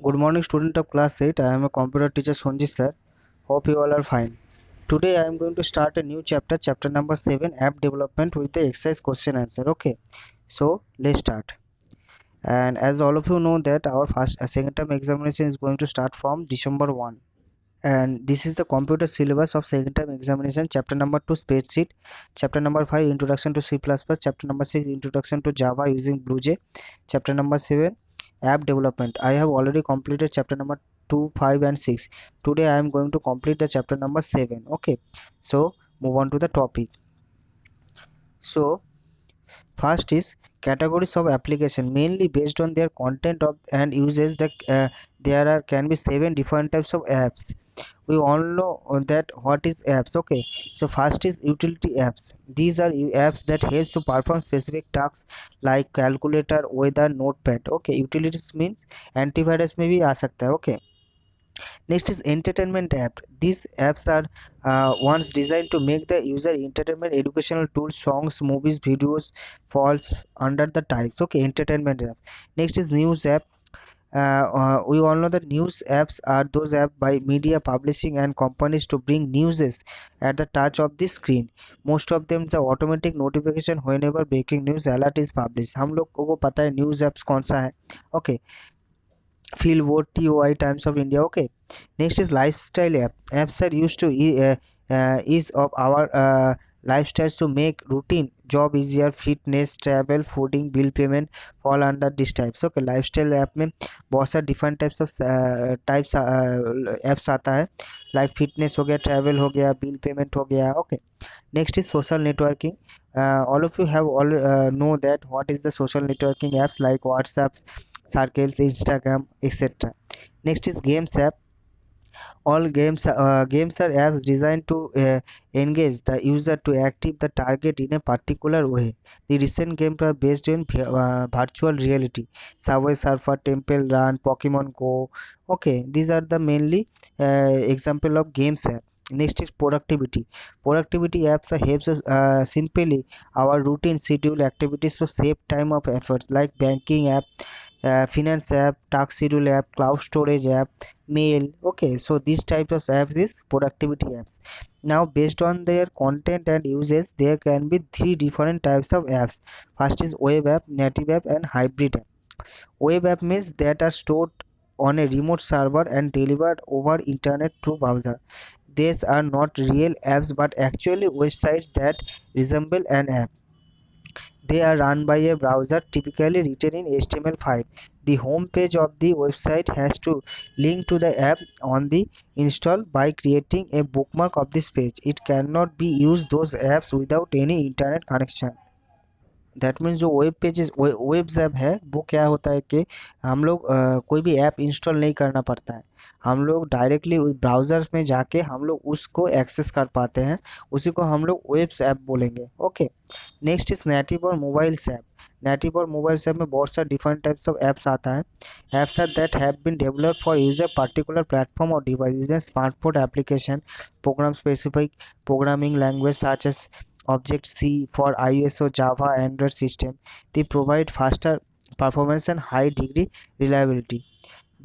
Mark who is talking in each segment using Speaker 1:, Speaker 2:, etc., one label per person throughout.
Speaker 1: Good morning, student of class 8. I am a computer teacher Sonji sir. Hope you all are fine. Today I am going to start a new chapter, chapter number 7, app development with the exercise question answer. Okay, so let's start. And as all of you know that our first second term examination is going to start from December 1. And this is the computer syllabus of second term examination. Chapter number 2, spreadsheet. Chapter number 5, introduction to C++. Chapter number 6, introduction to Java using BlueJ. Chapter number 7, app development. I have already completed chapter number 2, 5 and 6. Today I am going to complete the chapter number 7. Okay, so move on to the topic. So first is categories of application, mainly based on their content of and uses. There are can be 7 different types of apps. We all know that what is apps. Okay, so first is utility apps. These are apps that helps to perform specific tasks like calculator, weather, notepad. Okay, utilities means antivirus में भी आ सकता है. Okay, next is entertainment app. These apps are ones designed to make the user entertainment, educational tools, songs, movies, videos falls under the types. Okay, entertainment app. Next is news app. We all know that news apps are those apps by media publishing and companies to bring newses at the touch of the screen. Most of them the automatic notification whenever breaking news alert is published. हम लोग को पता है news apps कौन सा है. Okay, feel vote TOI Times of India. Okay, next is lifestyle app. Apps are used to ease of our lifestyles to make routine job easier. Fitness, travel, fooding, bill payment fall under these types. Okay, lifestyle app में बहुत सारे different types of types apps आता है, like fitness हो गया, travel हो गया, bill payment हो गया. Okay, next is social networking. All of you have all know that what is the social networking apps like WhatsApp, circles, Instagram, etc. Next is games app. All games are apps designed to engage the user to active the target in a particular way. The recent games are based on virtual reality: Subway Surfer, Temple Run, Pokemon Go. Okay, these are the mainly example of games app. Next is productivity. Productivity apps helps us simply our routine schedule activities to save time of efforts, like banking app, finance app, task schedule app, cloud storage app, mail. Okay, so these types of apps is productivity apps. Now based on their content and uses, there can be 3 different types of apps. First is web app, native app and hybrid app. Web app means that are stored on a remote server and delivered over internet through browser. These are not real apps but actually websites that resemble an app. They are run by a browser, typically written in HTML5. The home page of the website has to link to the app on the install by creating a bookmark of this page. It cannot be used those apps without any internet connection. That means जो web pages webs app है वो क्या होता है कि हम लोग कोई भी ऐप इंस्टॉल नहीं करना पड़ता है. हम लोग डायरेक्टली उस ब्राउज़र्स में जाके हम लोग उसको एक्सेस कर पाते हैं. उसी को हम लोग वेब्स ऐप बोलेंगे. Okay, next is native or mobiles app. Native or mobiles app में बहुत सारे डिफरेंट टाइप्स ऑफ ऐप्स आता है. Apps are that have been developed for use a particular platform or device in smartphone application, program specific programming language such as Object-C for iOS or Java Android system. They provide faster performance and high degree reliability.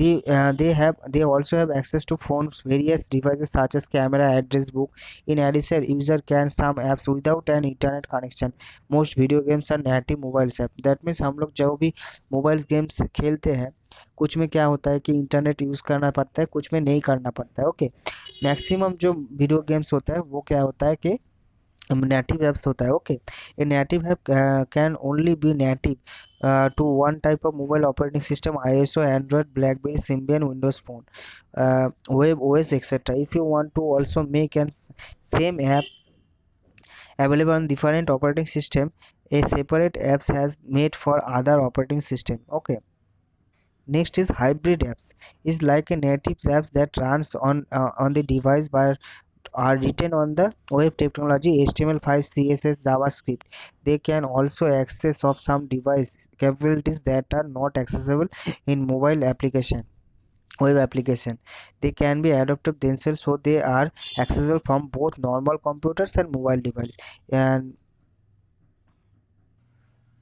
Speaker 1: They also have access to phones, various devices such as camera, address book. In addition, user can some apps without an internet connection. Most video games are native mobile app. That means हम लोग जो भी mobile games खेलते हैं, कुछ में क्या होता है कि इंटरनेट यूज़ करना पड़ता है, कुछ में नहीं करना पड़ता है. ओके, मैक्सिमम जो वीडियो गेम्स होता है वो क्या होता है कि native apps होता है. Okay, a native app can only be native to one type of mobile operating system: iOS, Android, BlackBerry, Symbian, Windows Phone, web OS, etc. If you want to also make an same app available on different operating system, a separate apps has made for other operating system. Okay, next is hybrid apps. Is like a native apps that runs on the device but are written on the web technology, HTML5, CSS, JavaScript. They can also access of some device capabilities that are not accessible in mobile application, web application. They can be adapted themselves so they are accessible from both normal computers and mobile devices, and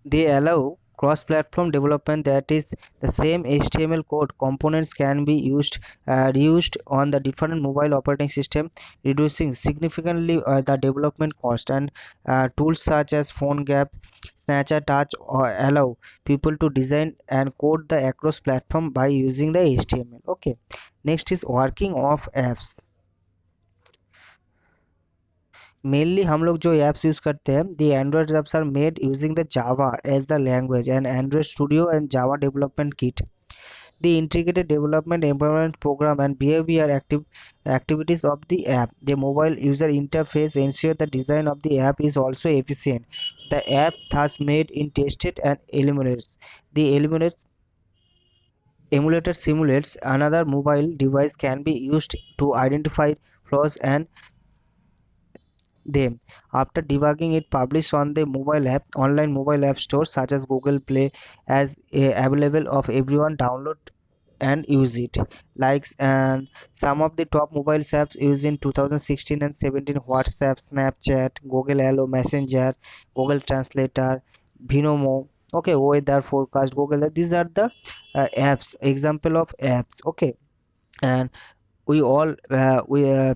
Speaker 1: they allow cross-platform development, that is the same HTML code components can be reused on the different mobile operating system, reducing significantly the development cost. And tools such as PhoneGap, Snapchat Touch allow people to design and code the across platform by using the HTML. Okay, next is working of apps. Mainly हम लोग जो apps use करते हैं, the Android apps are made using the Java as the language and Android Studio and Java development kit. The integrated development environment program and behavior activities of the app. The mobile user interface ensure the design of the app is also efficient. The app thus made in tested and eliminates. The emulator simulates another mobile device can be used to identify flaws and them. After debugging it, published on the mobile app, online mobile app stores such as Google Play as available of everyone download and use it. Likes and some of the top mobile apps used in 2016 and 17: WhatsApp, Snapchat, Google Hello, Messenger, Google Translator, Vinomo. Okay, weather forecast, Google. These are the apps. Example of apps. Okay, and we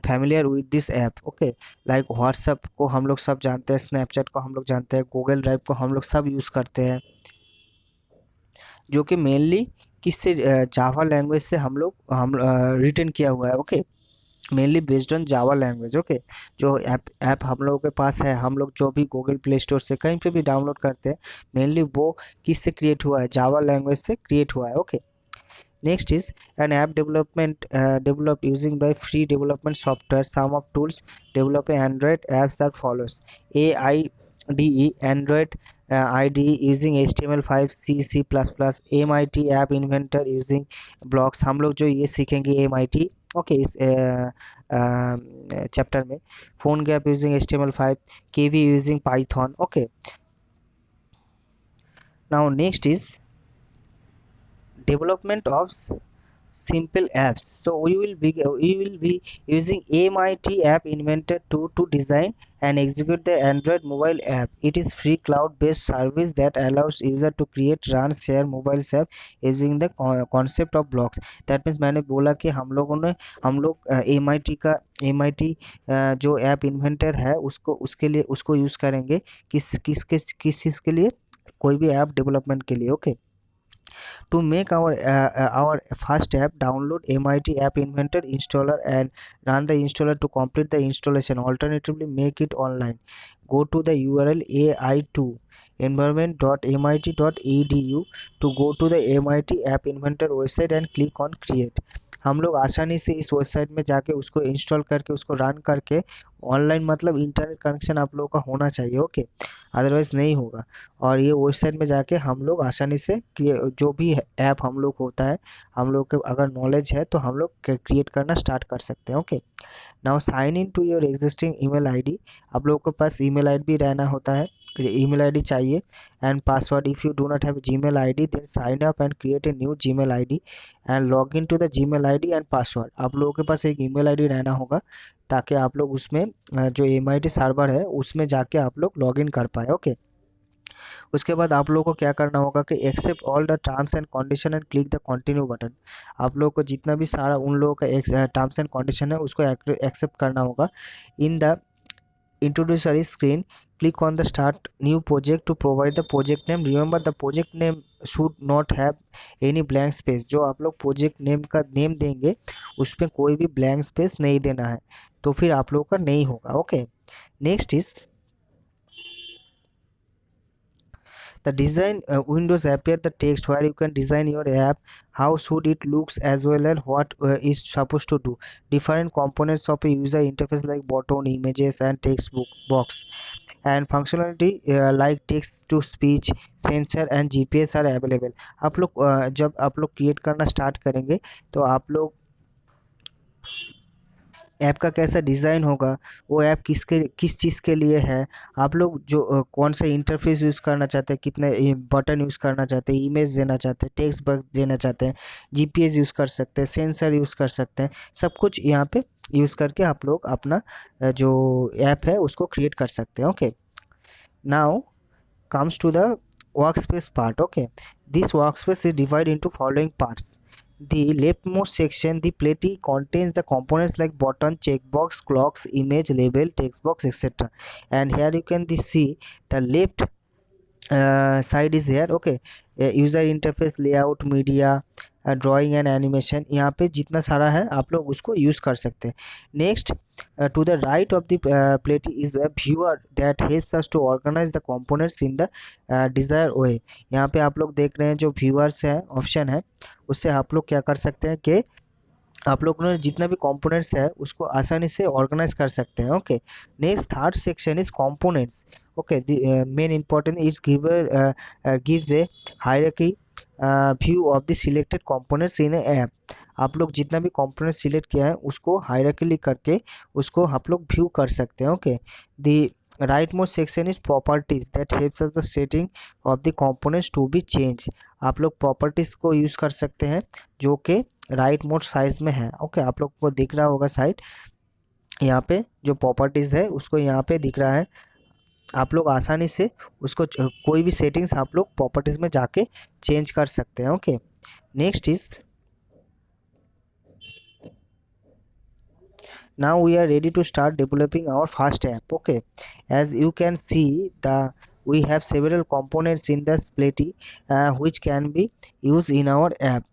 Speaker 1: familiar with this app. Okay, like WhatsApp को हम लोग सब जानते हैं, Snapchat को हम लोग जानते हैं, गूगल ड्राइव को हम लोग सब यूज़ करते हैं, जो कि मेनली किससे जावा लैंग्वेज से हम रिटर्न किया हुआ है. Okay, mainly based on Java language. Okay, जो ऐप हम लोगों के पास है, हम लोग जो भी गूगल प्ले स्टोर से कहीं पे भी डाउनलोड करते हैं, मेनली वो किससे क्रिएट हुआ है, जावा लैंग्वेज से क्रिएट हुआ है. Okay, next is an app development developed using by free development software. Some of tools developing Android apps are follows: AIDE, Android IDE using HTML5, C++, MIT App Inventor using blocks. हम लोग जो ये सीखेंगे MIT. Okay, इस chapter में. Phone gap using HTML5, KV using Python. Okay, now next is development of simple apps. So we will be using MIT App Inventor to design and execute the Android mobile app. It is free cloud based service that allows user to create, run, share mobile app using the concept of blocks. That means मैंने बोला कि हम लोग MIT का MIT जो app inventor है उसके लिए उसको यूज़ करेंगे किस चीज़ के लिए, कोई भी ऐप डेवलपमेंट के लिए. Okay, to make our first app, download MIT App Inventor installer and run the installer to complete the installation. Alternatively, make it online. Go to the URL ai2 environment.mit.edu to go to the MIT App Inventor website and click on create. हम लोग आसानी से इस website में जाके उसको install करके उसको रन करके, ऑनलाइन मतलब इंटरनेट कनेक्शन आप लोगों का होना चाहिए. ओके, अदरवाइज़ नहीं होगा. और ये वेबसाइट में जाके हम लोग आसानी से जो भी ऐप हम लोग होता है, हम लोग के अगर नॉलेज है तो हम लोग क्रिएट करना स्टार्ट कर सकते हैं. Okay, now sign in to your existing email ID. आप लोगों के पास ईमेल आईडी भी रहना होता है, ईमेल आईडी चाहिए and password. If you do not have Gmail ID then sign up and create a new Gmail ID and log in to the Gmail ID and password. आप लोगों के पास एक email ID रहना होगा ताकि आप लोग उसमें जो MIT सर्वर है उसमें जाके आप लोग लॉग इन कर पाए. ओके, उसके बाद आप लोगों को क्या करना होगा कि accept all the terms and condition and click the continue button. आप लोगों को जितना भी सारा उन लोगों का टर्म्स एंड कंडीशन है उसको एक्सेप्ट करना होगा. In the introductory screen, click on the start new project to provide the project name. Remember the project name should not have any blank space. जो आप लोग प्रोजेक्ट नेम का name देंगे उसमें कोई भी ब्लैंक स्पेस नहीं देना है, तो फिर आप लोगों का नहीं होगा. Okay, next is the design windows appear the text where you can design your app, how should it looks as well as what is supposed to do. Different components of a user interface like button, images and text box and functionality like text to speech, sensor and GPS are available. आप लोग जब आप लोग create करना start करेंगे तो आप लोग ऐप का कैसा डिज़ाइन होगा, वो ऐप किस चीज़ के लिए है, आप लोग जो कौन सा इंटरफेस यूज़ करना चाहते हैं, कितने बटन यूज़ करना चाहते हैं, इमेज देना चाहते हैं, टेक्स्ट बॉक्स देना चाहते हैं, GPS यूज़ कर सकते हैं, सेंसर यूज़ कर सकते हैं, सब कुछ यहाँ पे यूज़ करके आप लोग अपना जो ऐप है उसको क्रिएट कर सकते हैं. Okay, now comes to the workspace part. Okay, this workspace is divided into following parts. The leftmost section, the plate, contains the components like button, checkbox, clocks, image, label, text box, etc. And here you can see the left side is here. Okay, user interface, layout, media, drawing and animation, यहाँ पे जितना सारा है आप लोग उसको use कर सकते हैं. Next, to the right of the plate is a viewer that helps us to organise the components in the desire way. यहाँ पे आप लोग देख रहे हैं जो व्यूअर्स है ऑप्शन है, उससे आप लोग क्या कर सकते हैं कि आप लोग ने जितना भी कंपोनेंट्स है उसको आसानी से ऑर्गेनाइज कर सकते हैं. Okay, next third section is components. Okay, main important is gives A hierarchy view of the selected components in A app. आप लोग जितना भी कंपोनेंट सिलेक्ट किया है उसको हायरार्कीली करके उसको आप लोग व्यू कर सकते हैं. Okay, the right most section is properties that helps us the setting of the components to be change. आप लोग प्रॉपर्टीज को यूज़ कर सकते हैं जो कि राइट मोड साइज में है. ओके, आप लोग को दिख रहा होगा साइड, यहाँ पे जो प्रॉपर्टीज है उसको यहाँ पे दिख रहा है. आप लोग आसानी से उसको कोई भी सेटिंग्स आप लोग प्रॉपर्टीज में जाके चेंज कर सकते हैं. Okay, next is now we are ready to start developing our first app. Okay, as you can see we have several components in the Splitty which can be used in our app.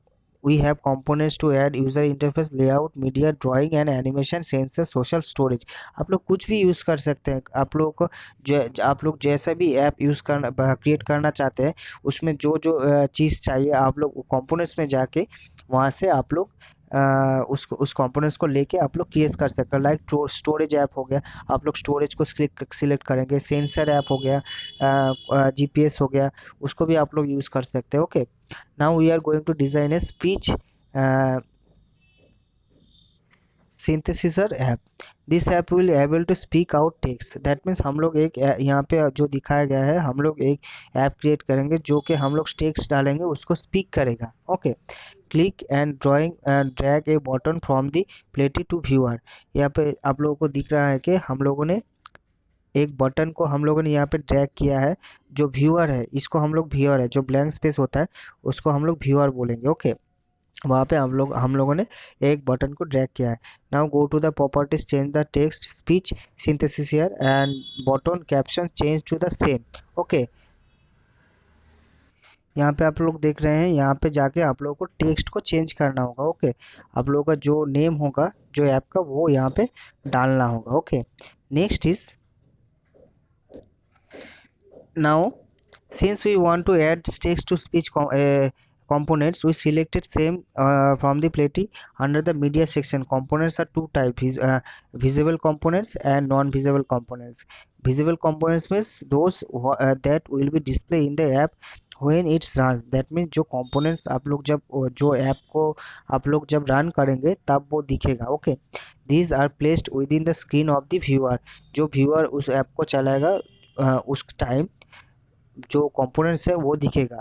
Speaker 1: We have components to add user interface, layout, media, drawing and animation, sensor, social storage. आप लोग कुछ भी use कर सकते हैं. आप लोग को आप लोग जैसा भी ऐप यूज़ करना क्रिएट करना चाहते हैं उसमें जो जो चीज़ चाहिए आप लोग कंपोनेंट्स में जाके वहाँ से आप लोग उस कंपोनेंट्स को लेके आप लोग क्रिएट कर सकते हैं. लाइक स्टोरेज ऐप हो गया, आप लोग स्टोरेज को सिलेक्ट करेंगे. सेंसर ऐप हो गया, जीपीएस हो गया, उसको भी आप लोग यूज़ कर सकते हैं. Okay, now we are going to design a speech synthesiser app. This app will able to speak out text. That means हम लोग एक यहाँ पे जो दिखाया गया है हम लोग एक ऐप क्रिएट करेंगे जो कि हम लोग टेक्स्ट डालेंगे उसको स्पीक करेगा. Okay, click and drawing and drag A button from the प्लेटी टू व्यूअर. यहाँ पे आप लोगों को दिख रहा है कि हम लोगों ने एक बटन को हम लोगों ने यहाँ पे ड्रैग किया है. जो व्यूअर है इसको हम लोग व्यूअर है, जो ब्लैंक स्पेस होता है उसको हम लोग व्यूअर बोलेंगे. ओके, वहाँ पे हम लोगों ने एक बटन को ड्रैग किया है. Now go to the properties, change the text speech synthesis here and button caption change to the same. Okay, यहाँ पे आप लोग देख रहे हैं, यहाँ पे जाके आप लोगों को टेक्स्ट को चेंज करना होगा. ओके, आप लोगों का जो नेम होगा जो ऐप का वो यहाँ पे डालना होगा. Okay, next is now since we want to add text to speech components, we selected same from the plate. Under the media section, components are two types, visible components and non-visible components. Visible components means those that will be displayed in the app when it runs. That means जो components आप लोग जब जो app को आप लोग जब run करेंगे तब वो दिखेगा. Okay, these are placed within the screen of the viewer. जो व्यूअर उस ऐप को चलाएगा उस टाइम जो कंपोनेंट्स है वो दिखेगा.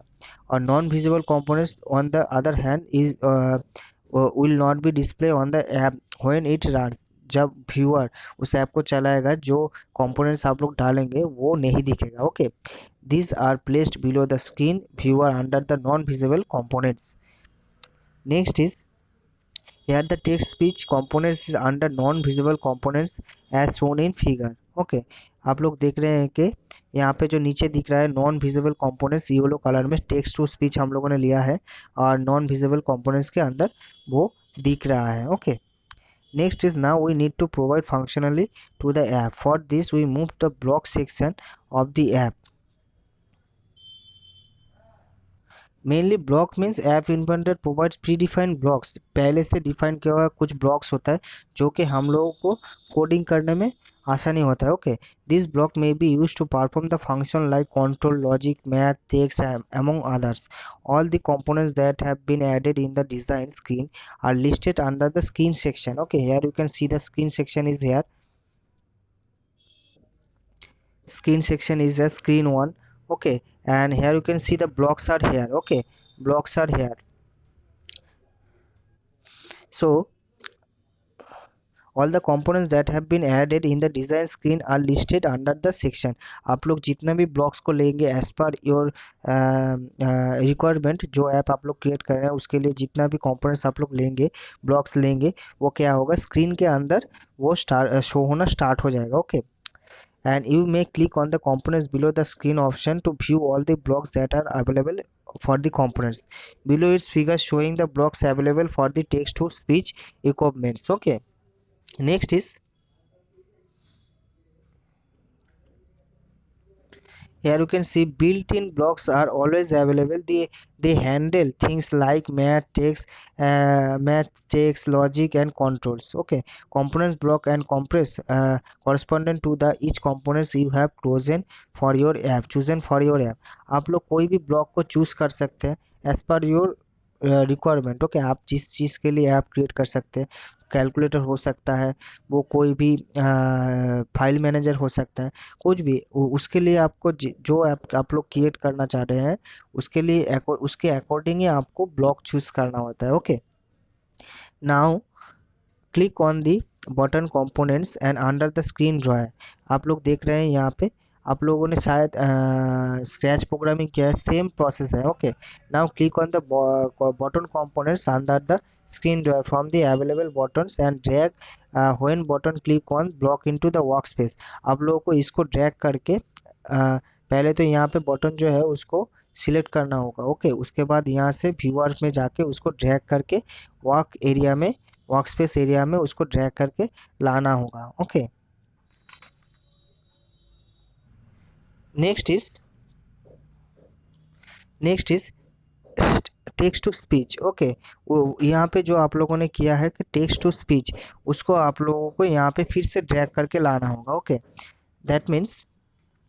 Speaker 1: और non visible components on the other hand is will not be display on the app when it runs. जब व्यूअर उस ऐप को चलाएगा जो कंपोनेंट्स आप लोग डालेंगे वो नहीं दिखेगा. Okay, these are placed below the screen viewer under the non-visible components. Next is here the text speech components is under non-visible components as shown in figure. Okay, आप लोग देख रहे हैं कि यहाँ पे जो नीचे दिख रहा है non visible components yellow colour में टेक्स्ट टू स्पीच हम लोगों ने लिया है और नॉन विजिबल कंपोनेंट्स के अंदर वो दिख रहा है. Okay, next is now we need to provide functionally to the app. For this we move the block section of the app. Mainly block means app inventor provides predefined blocks. पहले से define किया हुआ कुछ blocks होता है जो कि हम लोगों को कोडिंग करने में आसानी होता है. Okay, this block may be use to perform the function like control, logic, math, text among others. All the components that have been added in the design screen are listed under the screen section. Okay, here you can see the screen section is here. Screen section is a screen one. Okay, and here you can see the blocks are here. Okay, blocks are here. So All the components that have been added in the design screen are listed under the section. आप लोग जितना भी blocks को लेंगे as per your requirement, जो app आप लोग create कर रहे हैं उसके लिए जितना भी कंपोनेंट्स आप लोग लेंगे, ब्लॉक्स लेंगे, वो क्या होगा स्क्रीन के अंदर वो शो होना स्टार्ट हो जाएगा. Okay, and you may click on the components below the screen option to view all the blocks that are available for the components. Below its figure showing the blocks available for the text to speech equipments. Okay, next is here you can see built-in blocks are always available. They handle things like math, text, logic, and controls. Okay, components block and compress corresponding to the each components you have chosen for your app. आप लोग कोई भी block को choose कर सकते हैं as per your requirement. Okay, आप जिस चीज़ के लिए ऐप क्रिएट कर सकते हैं, कैलकुलेटर हो सकता है, वो कोई भी फाइल मैनेजर हो सकता है, कुछ भी उसके लिए आपको जो ऐप आप लोग क्रिएट करना चाह रहे हैं उसके लिए उसके अकॉर्डिंग ही आपको ब्लॉक चूज करना होता है. Okay, now click on the button components and under the screen dryer. आप लोग देख रहे हैं यहाँ पे आप लोगों ने शायद स्क्रैच प्रोग्रामिंग किया है, सेम प्रोसेस है. Okay, now click on the button components under the screen drawer from the available buttons and drag when button click on block into the workspace. आप लोगों को इसको ड्रैग करके पहले तो यहाँ पे बटन जो है उसको सिलेक्ट करना होगा. ओके, उसके बाद यहाँ से व्यूअर में जाके उसको ड्रैग करके वर्क स्पेस एरिया में उसको ड्रैग करके लाना होगा. Okay, next is text to speech. Okay, वो यहाँ पे जो आप लोगों ने किया है कि टेक्स्ट टू स्पीच, उसको आप लोगों को यहाँ पे फिर से ड्रैग करके लाना होगा. Okay, that means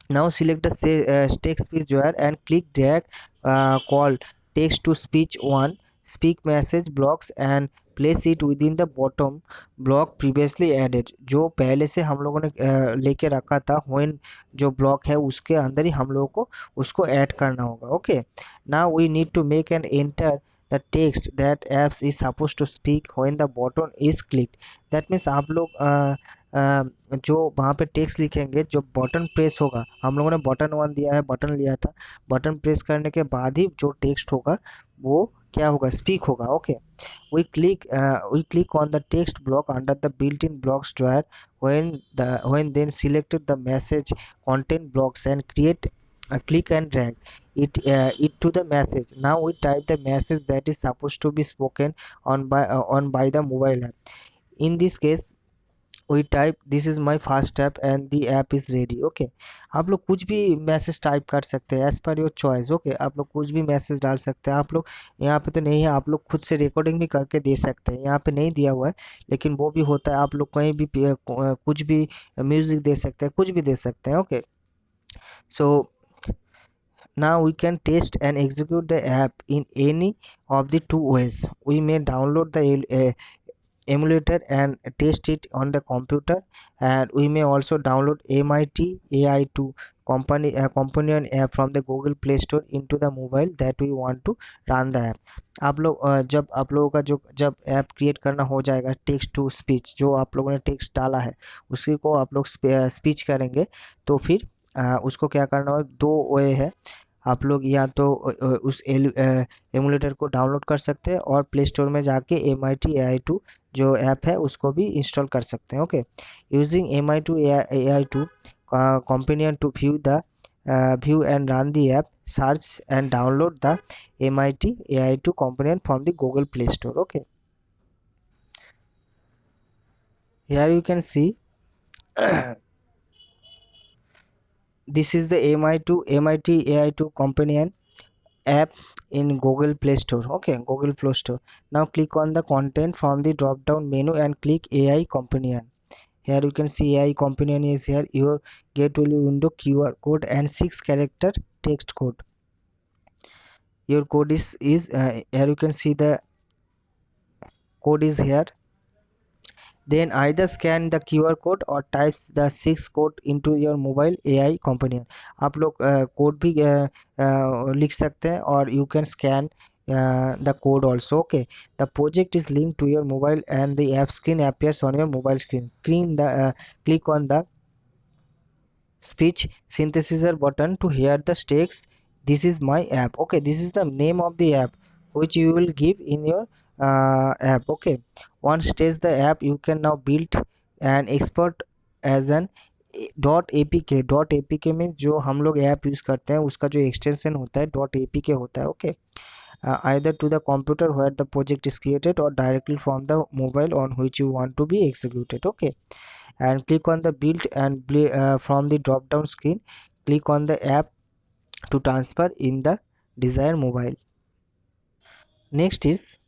Speaker 1: now select the text speech drawer and click drag call text to speech 1 speak message blocks and place it within the bottom block previously added. जो पहले से हम लोगों ने लेके रखा था when जो ब्लॉक है उसके अंदर ही हम लोगों को उसको ऐड करना होगा. Okay, now we need to make and enter the text that apps is supposed to speak when the button is clicked. that means आप लोग जो वहाँ पे टेक्स्ट लिखेंगे, जो बटन प्रेस होगा, हम लोगों ने बटन 1 दिया है, बटन लिया था, बटन प्रेस करने के बाद ही जो टेक्स्ट होगा वो क्या होगा, स्पीक होगा. Okay, we click on the text block under the built-in blocks drawer when then selected the message content blocks and click and drag it to the message. Now we type the message that is supposed to be spoken on by the mobile app. In this case we type this is my first app and the app is ready. Okay, आप लोग कुछ भी message type कर सकते हैं as per your choice. Okay, आप लोग कुछ भी मैसेज डाल सकते हैं. आप लोग यहाँ पे तो नहीं है, आप लोग खुद से रिकॉर्डिंग भी करके दे सकते हैं, यहाँ पे नहीं दिया हुआ है लेकिन वो भी होता है. आप लोग कहीं भी कुछ भी म्यूजिक दे सकते हैं, कुछ भी दे सकते हैं. Okay, so now we can test and execute the app in any of the two ways. We may download the emulator and test it on the computer, and we may also download MIT AI2 companion app from the Google Play Store into the mobile that we want to run the app. आप लोग जब आप लोगों का जब app create करना हो जाएगा, टेक्स्ट टू स्पीच जो आप लोगों ने टेक्स्ट डाला है उसी को आप लोग स्पीच करेंगे, तो फिर उसको क्या करना होगा, दो वे है. आप लोग या तो उस एमुलेटर को डाउनलोड कर सकते हैं और प्ले स्टोर में जाके MIT AI2 जो ऐप है उसको भी इंस्टॉल कर सकते हैं. Okay, using MIT AI2 companion to view and run the app, search and download the MIT AI2 companion from the Google Play Store. Okay, here you can see this is the MIT AI2 companion app in Google Play Store. Okay, Google Play Store. Now click on the content from the drop down menu and click AI companion. Here you can see AI companion is here. Your gateway window QR code and 6-character text code. Your code is here you can see the code is here. Then either scan the QR code or types the 6 code into your mobile AI companion. आप लोग code भी लिख सकते हैं और you can scan the code also. Okay, the project is linked to your mobile and the app screen appears on your mobile screen. Click on the speech synthesizer button to hear the text. This is my app. Okay, this is the name of the app which you will give in your app. Okay, once test the app, you can now build an export as an .apk में जो हम लोग app use करते हैं उसका जो extension होता है .apk होता है. Okay, either to the computer where the project is created or directly from the mobile on which you want to be executed. Okay, and click on the build and from the drop down screen click on the app to transfer in the desired mobile. Next is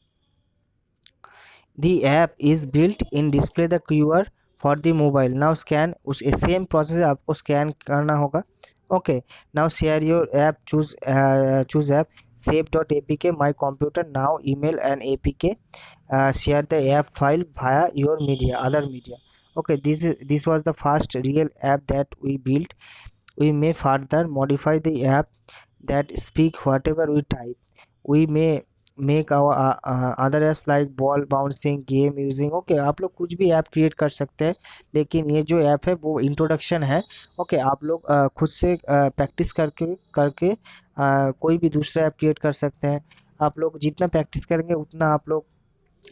Speaker 1: the app is built in display the QR for the mobile. Now scan उस same process आपको scan करना होगा. Okay, now share your app. Choose app, save.apk my computer. Now email and apk, share the app file via your other media. Okay, this was the first real app that we built. We may further modify the app that speak whatever we type. We may make our other apps like ball bouncing game using. Okay, आप लोग कुछ भी app create कर सकते हैं, लेकिन ये जो ऐप है वो इंट्रोडक्शन है. ओके, आप लोग खुद से प्रैक्टिस करके करके कोई भी दूसरा ऐप क्रिएट कर सकते हैं. आप लोग जितना प्रैक्टिस करेंगे उतना आप लोग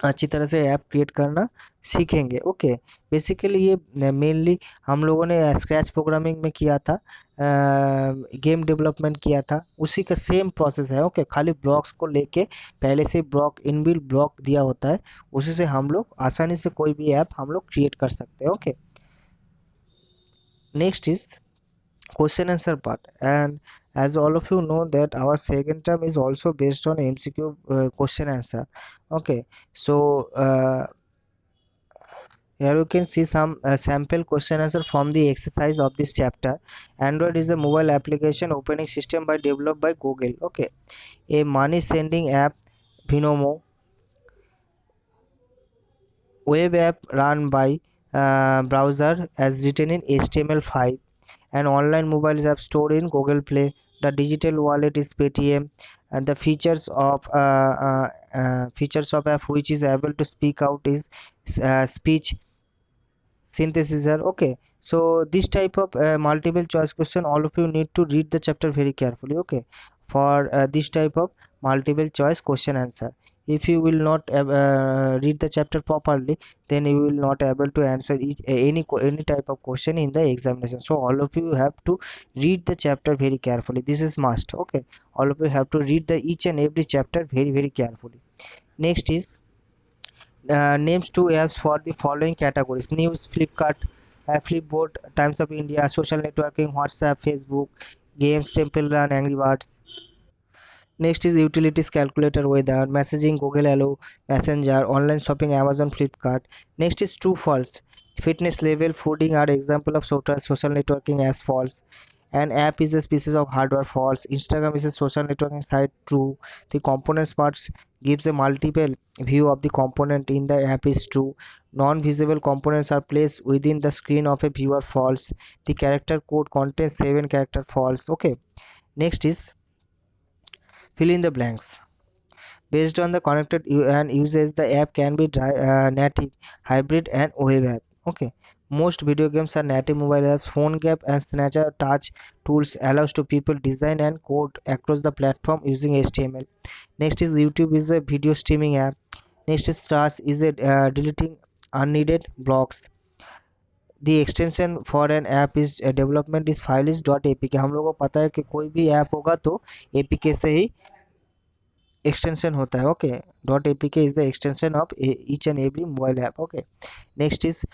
Speaker 1: अच्छी तरह से ऐप क्रिएट करना सीखेंगे. ओके, बेसिकली ये मेनली हम लोगों ने स्क्रैच प्रोग्रामिंग में किया था, गेम डेवलपमेंट किया था, उसी का सेम प्रोसेस है. ओके, खाली ब्लॉक्स को लेके पहले से ब्लॉक इनबिल्ट ब्लॉक दिया होता है, उसी से हम लोग आसानी से कोई भी ऐप हम लोग क्रिएट कर सकते हैं. Okay, next is question answer part. And as all of you know that our second term is also based on MCQ question answer. Okay, so here you can see some sample question answer from the exercise of this chapter. Android is a mobile application operating system developed by Google. Okay, a money sending app Binomo, web app run by browser as written in HTML5, and online mobile app stored in Google Play. The digital wallet is Paytm, and the features of app which is able to speak out is speech synthesizer. Okay, so this type of multiple choice question, all of you need to read the chapter very carefully. Okay, for this type of multiple choice question answer, if you will not read the chapter properly, then you will not able to answer any type of question in the examination. So all of you have to read the chapter very carefully. This is must. Okay, all of you have to read the each and every chapter very carefully. Next is names two apps for the following categories: news, Flipkart, Flipboard, Times of India, social networking, WhatsApp, Facebook, games, Temple Run, Angry Birds. Next is utilities, calculator, weather, messaging, Google Hello, Messenger, online shopping, Amazon, Flipkart. Next is true, false. Fitness level, fooding are example of social networking as false. An app is a species of hardware, false. Instagram is a social networking site, true. The components parts gives a multiple view of the component in the app is true. Non-visible components are placed within the screen of a viewer, false. The character code contains 7 character, false. Okay, next is fill in the blanks. Based on the connected and uses, the app can be native, hybrid, and web app. Okay, most video games are native mobile apps. Phone gap and Snatcher touch tools allows to people design and code across the platform using HTML. Next is YouTube is a video streaming app. Next is Stars is a deleting unneeded blocks. The extension for an app is development is file is .apk. हम लोगों को पता है कि कोई भी app होगा तो APK से ही extension होता है. Okay, .apk is the extension of each and every mobile app. Okay, next is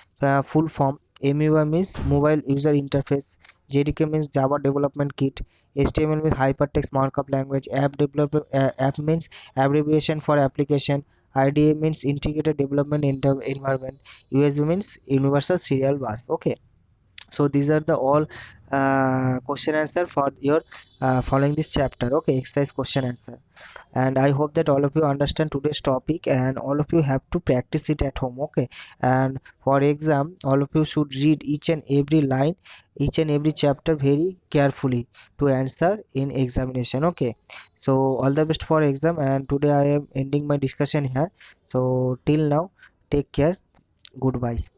Speaker 1: full form. MUI means mobile user interface, JDK means Java development kit, HTML means hypertext markup language, app means abbreviation for application, IDE means integrated development environment, USB means universal serial bus. Okay, So these are the all question answer for your following this chapter. Okay, exercise question answer. And I hope that all of you understand today's topic, and all of you have to practice it at home. Okay, and for exam all of you should read each and every line, each and every chapter very carefully to answer in examination. Okay, so all the best for exam, and today I am ending my discussion here. So till now, take care, goodbye.